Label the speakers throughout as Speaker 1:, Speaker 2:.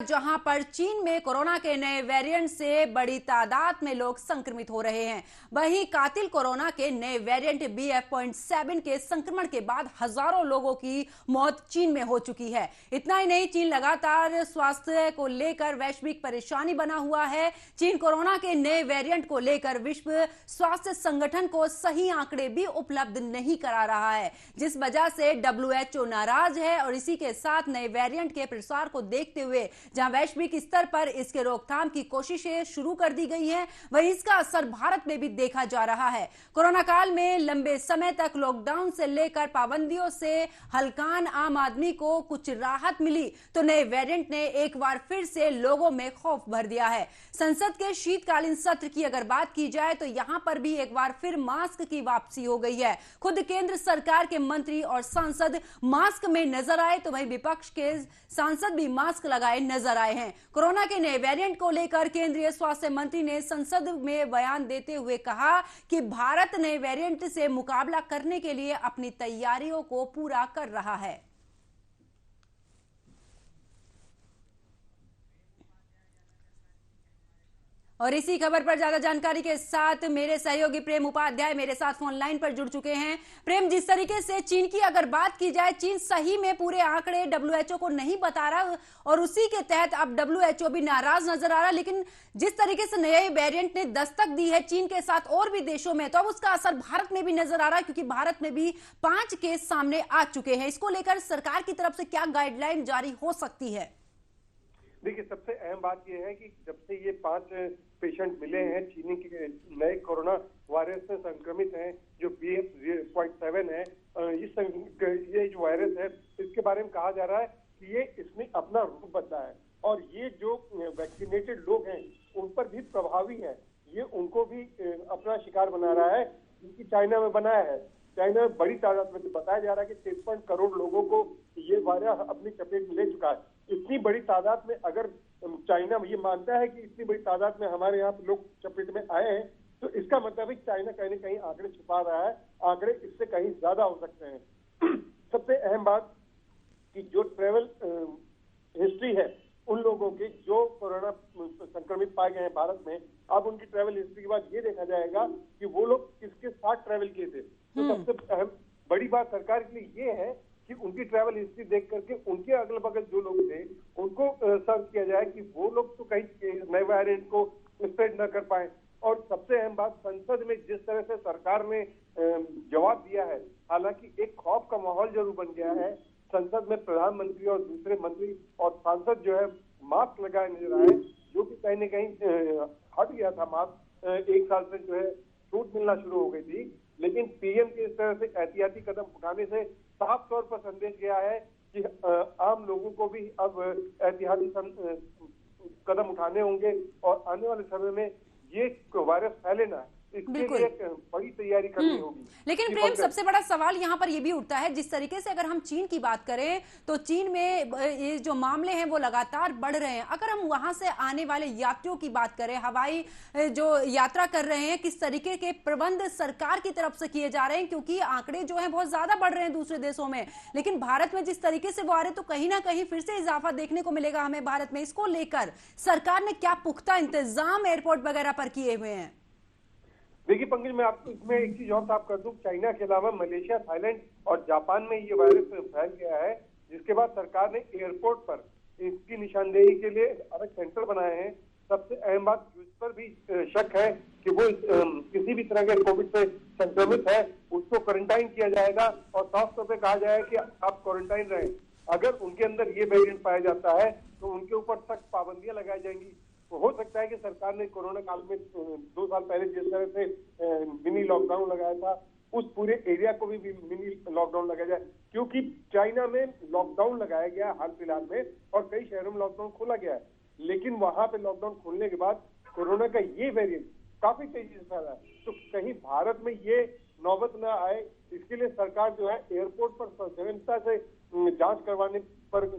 Speaker 1: जहां पर चीन में कोरोना के नए वेरिएंट से बड़ी तादाद में लोग संक्रमित हो रहे हैं, वहीं कातिल कोरोना के नए वेरिएंट BF.7 के संक्रमण के बाद हजारों लोगों की मौत चीन में हो चुकी है। इतना ही नहीं, चीन लगातार स्वास्थ्य को लेकर वैश्विक परेशानी बना हुआ है। चीन कोरोना के नए वेरिएंट को लेकर विश्व स्वास्थ्य संगठन को सही आंकड़े भी उपलब्ध नहीं करा रहा है, जिस वजह से WHO नाराज है और इसी के साथ नए वेरिएंट के प्रसार को देखते हुए जहां वैश्विक स्तर पर इसके रोकथाम की कोशिशें शुरू कर दी गई हैं, वहीं इसका असर भारत में भी देखा जा रहा है। कोरोना काल में लंबे समय तक लॉकडाउन से लेकर पाबंदियों से हल्कान आम आदमी को कुछ राहत मिली, तो नए वेरिएंट ने एक बार फिर से लोगों में खौफ भर दिया है। संसद के शीतकालीन सत्र की अगर बात की जाए तो यहां पर भी एक बार फिर मास्क की वापसी हो गई है। खुद केंद्र सरकार के मंत्री और सांसद मास्क में नजर आए, तो वहीं विपक्ष के सांसद भी मास्क लगाए नजर आए हैं। कोरोना के नए वेरिएंट को लेकर केंद्रीय स्वास्थ्य मंत्री ने संसद में बयान देते हुए कहा कि भारत नए वेरिएंट से मुकाबला करने के लिए अपनी तैयारियों को पूरा कर रहा है। और इसी खबर पर ज्यादा जानकारी के साथ मेरे सहयोगी प्रेम उपाध्याय मेरे साथ फोन लाइन पर जुड़ चुके हैं। प्रेम, जिस तरीके से चीन की अगर बात की जाए, चीन सही में पूरे आंकड़े WHO को नहीं बता रहा और उसी के तहत अब WHO भी नाराज नजर आ रहा, लेकिन जिस तरीके से नए वेरिएंट ने दस्तक दी है चीन के साथ और भी देशों में, तो अब उसका असर भारत में भी नजर आ रहा है, क्योंकि भारत में भी 5 केस सामने आ चुके हैं। इसको लेकर सरकार की तरफ से क्या गाइडलाइन जारी हो सकती है?
Speaker 2: देखिए, सबसे अहम बात यह है कि जब से ये 5 पेशेंट मिले हैं चीनी के नए कोरोना वायरस से संक्रमित हैं, जो BF.7 है, ये जो वायरस है, इसके बारे में कहा जा रहा है कि ये इसने अपना रूप बदला है और ये जो वैक्सीनेटेड लोग हैं उन पर भी प्रभावी है। ये उनको भी अपना शिकार बना रहा है, जिनकी चाइना में बनाया है। चाइना में बड़ी तादाद में बताया जा रहा है कि 53 करोड़ लोगों को ये वायरस अपनी चपेट में ले चुका है। इतनी बड़ी तादाद में अगर चाइना ये मानता है कि इतनी बड़ी तादाद में हमारे यहाँ लोग चपेट में आए हैं, तो इसका मतलब है कि चाइना कहीं न कहीं आंकड़े छुपा रहा है। आंकड़े इससे कहीं ज्यादा हो सकते हैं। सबसे अहम बात कि जो ट्रेवल हिस्ट्री है उन लोगों की जो कोरोना संक्रमित पाए गए हैं भारत में, अब उनकी ट्रेवल हिस्ट्री के बाद ये देखा जाएगा कि वो लोग किसके साथ ट्रेवल किए थे। तो सबसे अहम बड़ी बात सरकार के लिए ये है कि उनकी ट्रैवल हिस्ट्री देख करके उनके अगल बगल जो लोग थे उनको सर्च किया जाए कि वो लोग तो कहीं नए वेरिएंट को स्प्रेड न कर पाए। और सबसे अहम बात, संसद में जिस तरह से सरकार ने जवाब दिया है, हालांकि एक खौफ का माहौल जरूर बन गया है। संसद में प्रधानमंत्री और दूसरे मंत्री और सांसद जो है मास्क लगाए नजर आए, जो कि कहीं न कहीं हट गया था मास्क। 1 साल से जो है छूट मिलना शुरू हो गई थी, लेकिन पीएम के इस तरह से एहतियाती कदम उठाने से साफ तौर पर संदेश गया है कि आम लोगों को भी अब एहतियाती कदम उठाने होंगे और आने वाले समय में ये वायरस फैले ना, इसके लिए एक बड़ी तैयारी करनी होगी।
Speaker 1: लेकिन प्रेम, सबसे बड़ा सवाल यहाँ पर यह भी उठता है, जिस तरीके से अगर हम चीन की बात करें तो चीन में ये जो मामले हैं वो लगातार बढ़ रहे हैं। अगर हम वहां से आने वाले यात्रियों की बात करें, हवाई जो यात्रा कर रहे हैं, किस तरीके के प्रबंध सरकार की तरफ से किए जा रहे हैं, क्योंकि आंकड़े जो है बहुत ज्यादा बढ़ रहे हैं दूसरे देशों में, लेकिन भारत में जिस तरीके से वो आ रहे, तो कहीं ना कहीं फिर से इजाफा देखने को मिलेगा हमें भारत में। इसको लेकर सरकार ने क्या पुख्ता इंतजाम एयरपोर्ट वगैरह पर किए हुए हैं?
Speaker 2: देखिए पंकज, मैं आपको इसमें एक चीज और साफ कर दूं, चाइना के अलावा मलेशिया, थाईलैंड और जापान में ये वायरस फैल गया है, जिसके बाद सरकार ने एयरपोर्ट पर इसकी निशानदेही के लिए अलग सेंटर बनाए हैं। सबसे अहम बात, जिस पर भी शक है कि वो किसी भी तरह के कोविड से संक्रमित है, उसको क्वारंटाइन किया जाएगा और साफ तौर पर कहा जाएगा कि आप क्वारंटाइन रहें। अगर उनके अंदर ये वेरिएंट पाया जाता है तो उनके ऊपर सख्त पाबंदियां लगाई जाएंगी। तो हो सकता है कि सरकार ने कोरोना काल में 2 साल पहले जिस तरह से मिनी लॉकडाउन लगाया था, उस पूरे एरिया को भी मिनी लॉकडाउन लगाया जाए, क्योंकि चाइना में लॉकडाउन लगाया गया हाल फिलहाल में और कई शहरों में लॉकडाउन खोला गया है, लेकिन वहां पे लॉकडाउन खोलने के बाद कोरोना का ये वेरिएंट काफी तेजी से फैला है। तो कहीं भारत में ये नौबत न आए, इसके लिए सरकार जो है एयरपोर्ट पर सजगता से जांच करवाने पर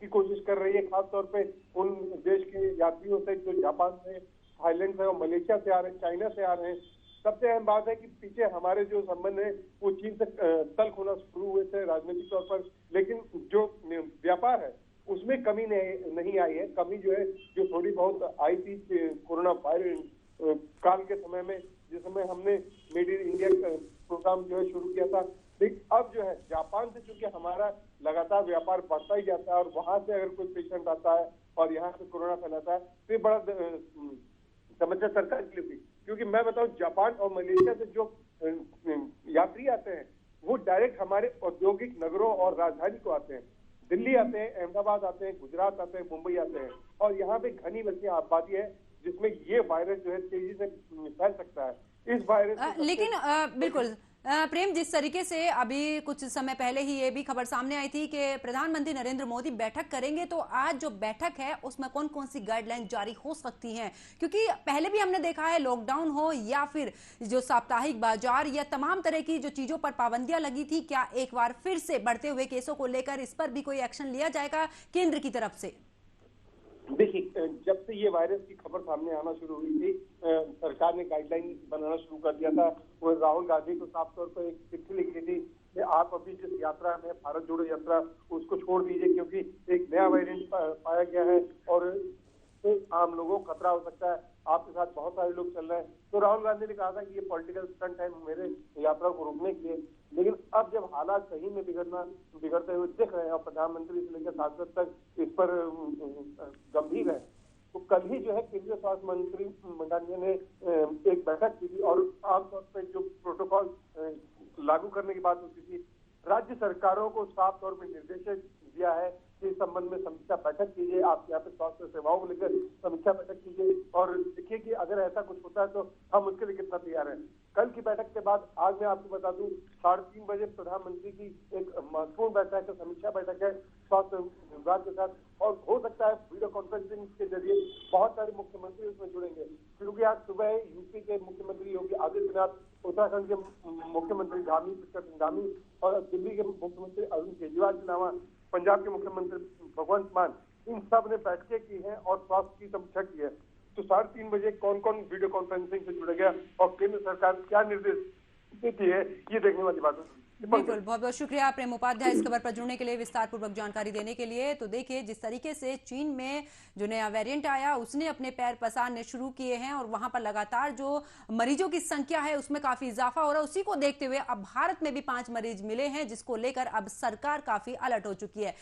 Speaker 2: की कोशिश कर रही है, खासतौर पे उन देश के यात्रियों से जो जापान से, थाईलैंड से और मलेशिया से आ रहे हैं, चाइना से आ रहे हैं। सबसे अहम बात है कि पीछे हमारे जो संबंध है वो चीन से तल्ख होना शुरू हुए थे राजनीतिक तौर पर, लेकिन जो व्यापार है उसमें कमी नहीं आई है। कमी जो है, जो थोड़ी बहुत आई थी कोरोना वायरस काल के समय में, जिस समय हमने मेड इन इंडिया प्रोग्राम जो है शुरू किया था। लेकिन अब जो है जापान से चूंकि हमारा लगातार व्यापार बढ़ता ही जाता है और वहां से अगर कोई पेशेंट आता है और यहाँ पे कोरोना फैलाता है तो ये बड़ा समस्या सरकार के लिए भी। क्योंकि मैं बताऊं, जापान और मलेशिया से जो यात्री आते हैं वो डायरेक्ट हमारे औद्योगिक नगरों और राजधानी को आते हैं। दिल्ली आते हैं, अहमदाबाद आते हैं, गुजरात आते हैं, मुंबई आते हैं और यहाँ पे घनी बस्ती आबादी है जिसमें ये वायरस जो है तेजी से फैल सकता है। इस वायरस
Speaker 1: लेकिन बिल्कुल प्रेम, जिस तरीके से अभी कुछ समय पहले ही ये भी खबर सामने आई थी कि प्रधानमंत्री नरेंद्र मोदी बैठक करेंगे, तो आज जो बैठक है उसमें कौन कौन सी गाइडलाइन जारी हो सकती हैं? क्योंकि पहले भी हमने देखा है, लॉकडाउन हो या फिर जो साप्ताहिक बाजार या तमाम तरह की जो चीजों पर पाबंदियां लगी थी, क्या एक बार फिर से बढ़ते हुए केसों को लेकर इस पर भी कोई एक्शन लिया जाएगा केंद्र की तरफ से?
Speaker 2: देखिए, जब से ये वायरस की खबर सामने आना शुरू हुई थी, सरकार ने गाइडलाइन बनाना शुरू कर दिया था। वो राहुल गांधी को साफ तौर पर एक चिट्ठी लिखी थी कि आप अभी जिस यात्रा में भारत जोड़ो यात्रा उसको छोड़ दीजिए, क्योंकि एक नया वेरिएंट पाया गया है और आम लोगों को खतरा हो सकता है। आपके साथ बहुत सारे लोग चल रहे हैं। तो राहुल गांधी ने कहा था कि ये पॉलिटिकल स्टंट है मेरे यात्रा को रोकने के लिए। लेकिन अब जब हालात सही में बिगड़ते हुए दिख रहे हैं और प्रधानमंत्री से लेकर सांसद तक इस पर गंभीर है, तो कल ही जो है केंद्रीय स्वास्थ्य मंत्री मंडाविया ने एक बैठक की थी और आमतौर पर जो प्रोटोकॉल लागू करने की बात होती थी, राज्य सरकारों को साफ तौर पर निर्देश दिया है कि इस संबंध में समीक्षा बैठक कीजिए। आप यहाँ पे स्वास्थ्य सेवाओं को लेकर समीक्षा बैठक कीजिए और देखिए कि अगर ऐसा कुछ होता है तो हम उसके लिए कितना तैयार हैं। कल की बैठक के बाद आज मैं आपको बता दूं, 3:30 बजे प्रधानमंत्री की एक महत्वपूर्ण बैठक है, समीक्षा बैठक है स्वास्थ्य विभाग के साथ, और हो सकता है वीडियो कॉन्फ्रेंसिंग के जरिए बहुत सारे मुख्यमंत्री उसमें जुड़ेंगे। क्योंकि आज सुबह यूपी के मुख्यमंत्री योगी आदित्यनाथ, उत्तराखंड के मुख्यमंत्री धामी और दिल्ली के मुख्यमंत्री अरविंद केजरीवाल के अलावा पंजाब के मुख्यमंत्री भगवंत मान, इन सब ने बैठकें की हैं और स्वास्थ्य की समीक्षा की है। तो 3:30 बजे कौन कौन वीडियो कॉन्फ्रेंसिंग से जुड़ेगा और केंद्र सरकार क्या निर्देश देती है, ये देखने वाली बात है।
Speaker 1: बिल्कुल, बहुत बहुत शुक्रिया प्रेम उपाध्याय इस खबर पर जुड़ने के लिए, विस्तार पूर्वक जानकारी देने के लिए। तो देखिए, जिस तरीके से चीन में जो नया वेरिएंट आया उसने अपने पैर पसारने शुरू किए हैं और वहां पर लगातार जो मरीजों की संख्या है उसमें काफी इजाफा हो रहा है। उसी को देखते हुए अब भारत में भी 5 मरीज मिले हैं, जिसको लेकर अब सरकार काफी अलर्ट हो चुकी है।